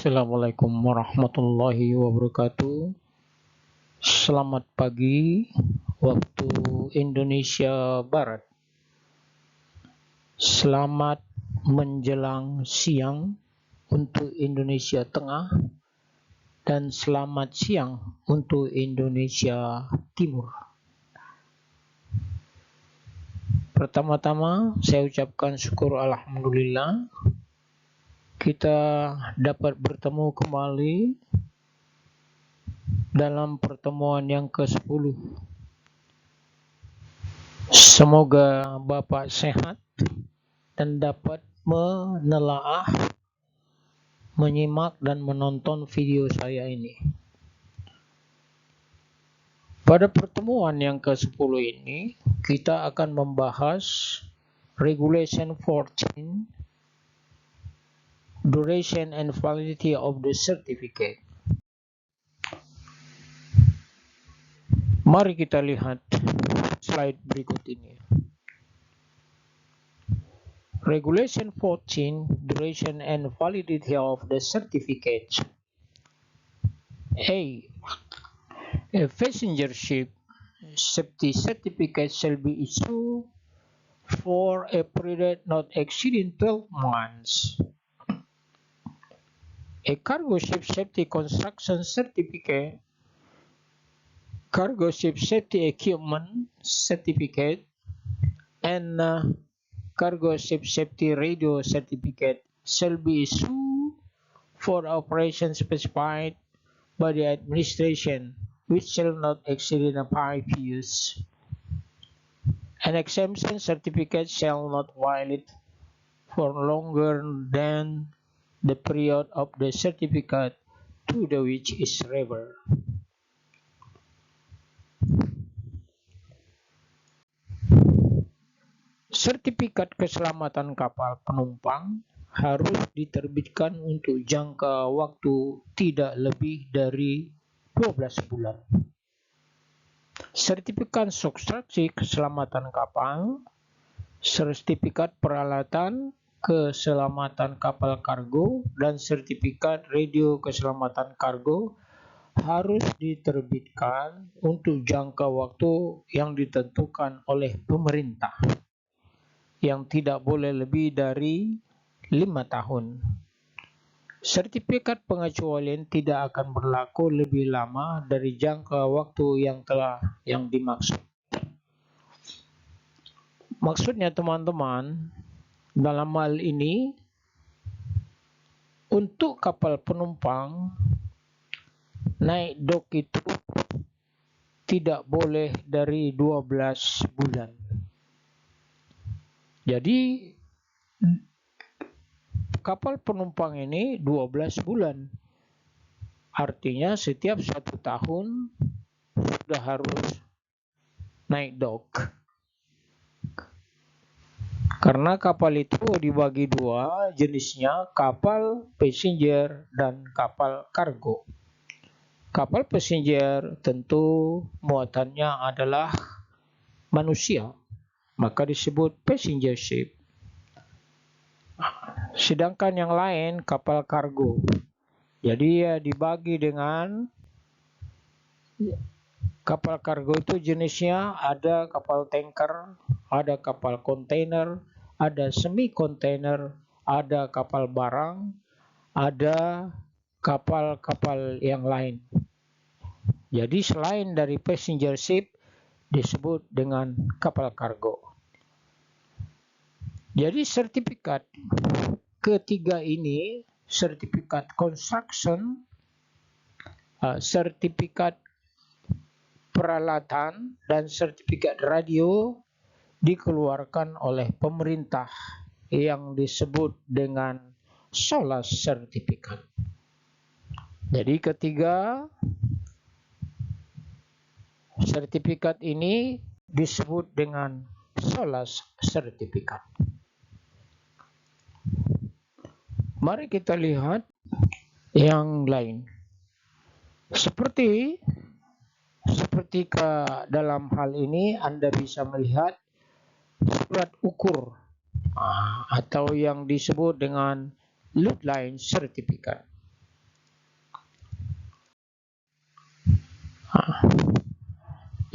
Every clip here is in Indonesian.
Assalamualaikum warahmatullahi wabarakatuh. Selamat pagi waktu Indonesia Barat. Selamat menjelang siang untuk Indonesia Tengah dan selamat siang untuk Indonesia Timur. Pertama-tama saya ucapkan syukur alhamdulillah kita dapat bertemu kembali dalam pertemuan yang ke-10. Semoga Bapak sehat dan dapat menelaah, menyimak dan menonton video saya ini. Pada pertemuan yang ke-10 ini, kita akan membahas Regulation 14, Duration and Validity of the Certificate. Mari kita lihat slide berikut ini. Regulation 14, Duration and Validity of the Certificate. A passenger ship safety certificate shall be issued for a period not exceeding 12 months. A cargo ship safety construction certificate, cargo ship safety equipment certificate, and cargo ship safety radio certificate shall be issued for operations specified by the administration, which shall not exceed 5 years. An exemption certificate shall not valid for longer than the period of the certificate to the which is referred. Sertifikat keselamatan kapal penumpang harus diterbitkan untuk jangka waktu tidak lebih dari 12 bulan. Sertifikat substansi keselamatan kapal, sertifikat peralatan keselamatan kapal kargo, dan sertifikat radio keselamatan kargo harus diterbitkan untuk jangka waktu yang ditentukan oleh pemerintah, yang tidak boleh lebih dari 5 tahun. Sertifikat pengecualian tidak akan berlaku lebih lama dari jangka waktu yang dimaksud. Maksudnya teman-teman, dalam hal ini untuk kapal penumpang naik dok itu tidak boleh dari 12 bulan. Jadi kapal penumpang ini 12 bulan. Artinya setiap 1 tahun sudah harus naik dok. Karena kapal itu dibagi 2 jenisnya, kapal passenger dan kapal kargo. Kapal passenger tentu muatannya adalah manusia, maka disebut passenger ship. Sedangkan yang lain kapal kargo. Jadi dibagi dengan kapal kargo itu jenisnya ada kapal tanker, ada kapal kontainer, ada semi kontainer, ada kapal barang, ada kapal-kapal yang lain. Jadi selain dari passenger ship disebut dengan kapal kargo. Jadi sertifikat ketiga ini, sertifikat construction, sertifikat peralatan, dan sertifikat radio dikeluarkan oleh pemerintah yang disebut dengan SOLAS sertifikat. Jadi ketiga sertifikat ini disebut dengan SOLAS sertifikat. Mari kita lihat yang lain. Seperti dalam hal ini Anda bisa melihat surat ukur atau yang disebut dengan load line certificate.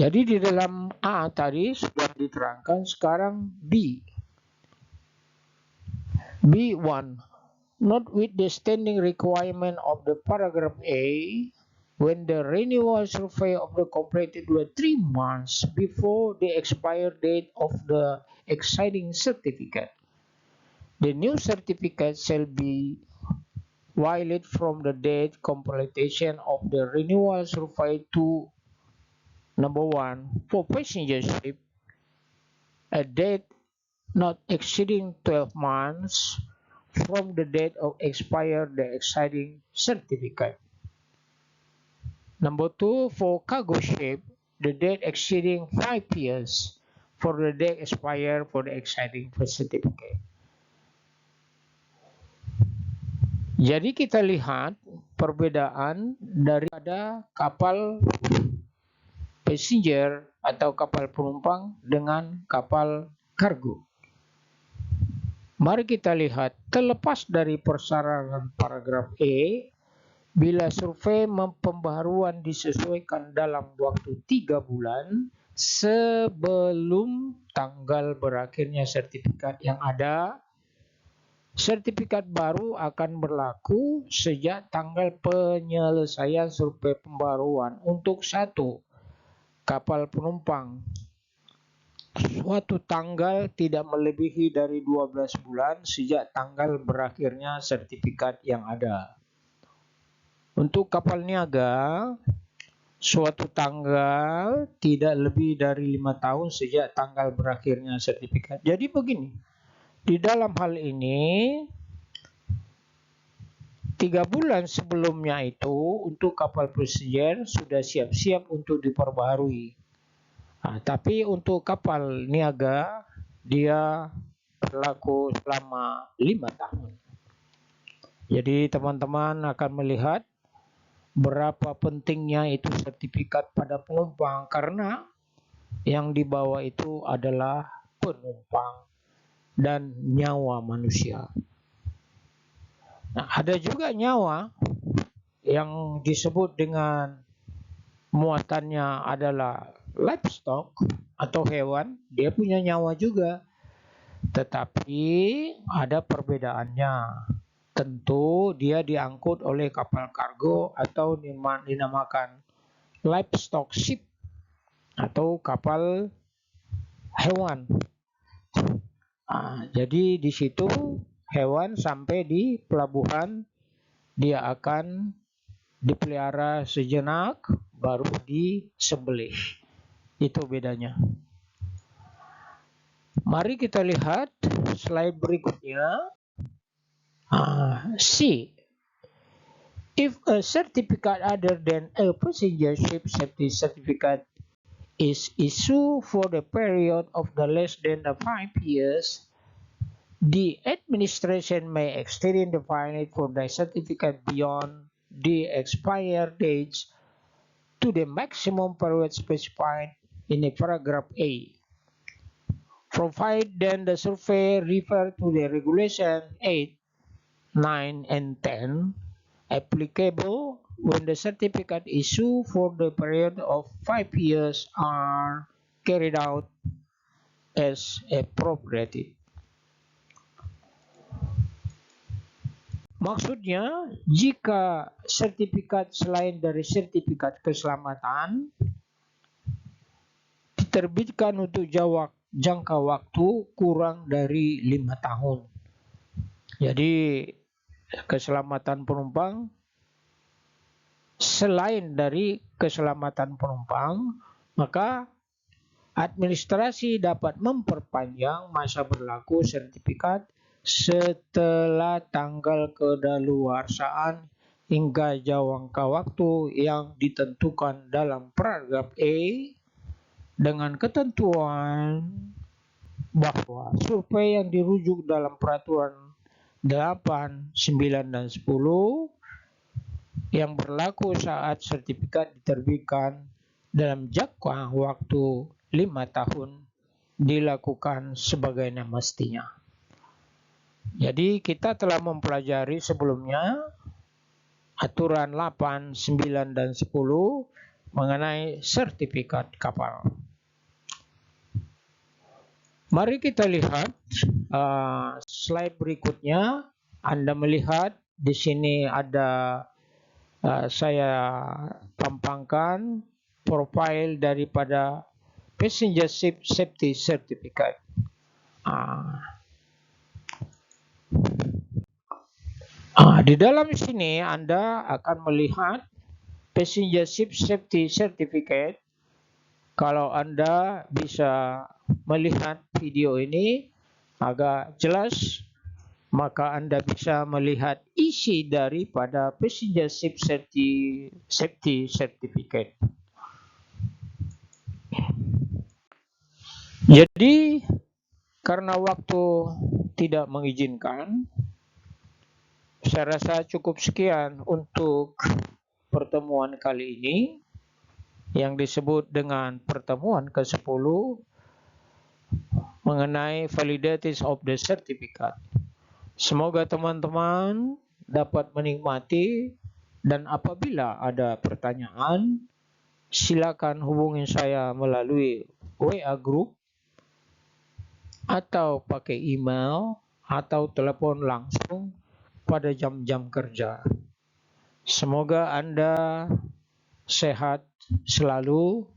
Jadi di dalam A tadi sudah diterangkan, sekarang B. B1. Notwithstanding requirement of the paragraph A, when the renewal survey of the completed were 3 months before the expired date of the exciting certificate, the new certificate shall be valid from the date completion of the renewal survey to number 1 for passenger ship, a date not exceeding 12 months from the date of expire the exciting certificate. Number 2, for cargo ship, the date exceeding 5 years for the date expire for the exciting certificate. Jadi kita lihat perbedaan daripada kapal passenger atau kapal penumpang dengan kapal kargo. Mari kita lihat, terlepas dari persyaratan paragraf E, bila survei pembaharuan disesuaikan dalam waktu 3 bulan sebelum tanggal berakhirnya sertifikat yang ada, sertifikat baru akan berlaku sejak tanggal penyelesaian survei pembaharuan untuk 1 kapal penumpang. Suatu tanggal tidak melebihi dari 12 bulan sejak tanggal berakhirnya sertifikat yang ada. Untuk kapal niaga, suatu tanggal tidak lebih dari 5 tahun sejak tanggal berakhirnya sertifikat. Jadi begini, di dalam hal ini 3 bulan sebelumnya itu untuk kapal passenger sudah siap-siap untuk diperbaharui. Tapi untuk kapal niaga dia berlaku selama 5 tahun. Jadi teman-teman akan melihat berapa pentingnya itu sertifikat pada penumpang, karena yang dibawa itu adalah penumpang dan nyawa manusia. Nah, ada juga nyawa yang disebut dengan muatannya adalah livestock atau hewan, dia punya nyawa juga. Tetapi ada perbedaannya. Tentu dia diangkut oleh kapal kargo atau dinamakan livestock ship atau kapal hewan. Jadi di situ hewan sampai di pelabuhan dia akan dipelihara sejenak baru disembelih. Itu bedanya. Mari kita lihat slide berikutnya. C. If a certificate other than a passenger ship safety certificate is issued for the period of the less than the 5 years, the administration may extend the validity for the certificate beyond the expired dates to the maximum period specified in a paragraph A, provided then the survey refer to the regulation 8, 9, and 10 applicable when the certificate issued for the period of 5 years are carried out as appropriate. Maksudnya, jika sertifikat selain dari sertifikat keselamatan diterbitkan untuk jangka waktu kurang dari 5 tahun. Jadi, keselamatan penumpang selain dari keselamatan penumpang, maka administrasi dapat memperpanjang masa berlaku sertifikat setelah tanggal kedaluarsaan hingga jangka waktu yang ditentukan dalam paragraf E, dengan ketentuan bahwa survei yang dirujuk dalam peraturan 8, 9, dan 10 yang berlaku saat sertifikat diterbitkan dalam jangka waktu 5 tahun dilakukan sebagaimana mestinya. Jadi kita telah mempelajari sebelumnya aturan 8, 9, dan 10 mengenai sertifikat kapal. Mari kita lihat slide berikutnya. Anda melihat di sini ada saya tampangkan profil daripada Passenger Ship Safety Certificate. Di dalam sini Anda akan melihat Passenger Ship Safety Certificate. Kalau Anda bisa melihat video ini agak jelas, maka Anda bisa melihat isi daripada Passenger Ship Safety Certificate. Jadi, karena waktu tidak mengizinkan, saya rasa cukup sekian untuk pertemuan kali ini yang disebut dengan pertemuan ke-10 mengenai validities of the certificate. Semoga teman-teman dapat menikmati, dan apabila ada pertanyaan, silakan hubungi saya melalui WA group atau pakai email atau telepon langsung pada jam-jam kerja. Semoga Anda sehat selalu.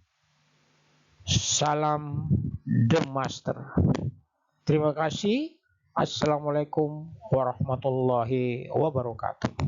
Salam The Master. Terima kasih. Assalamualaikum warahmatullahi wabarakatuh.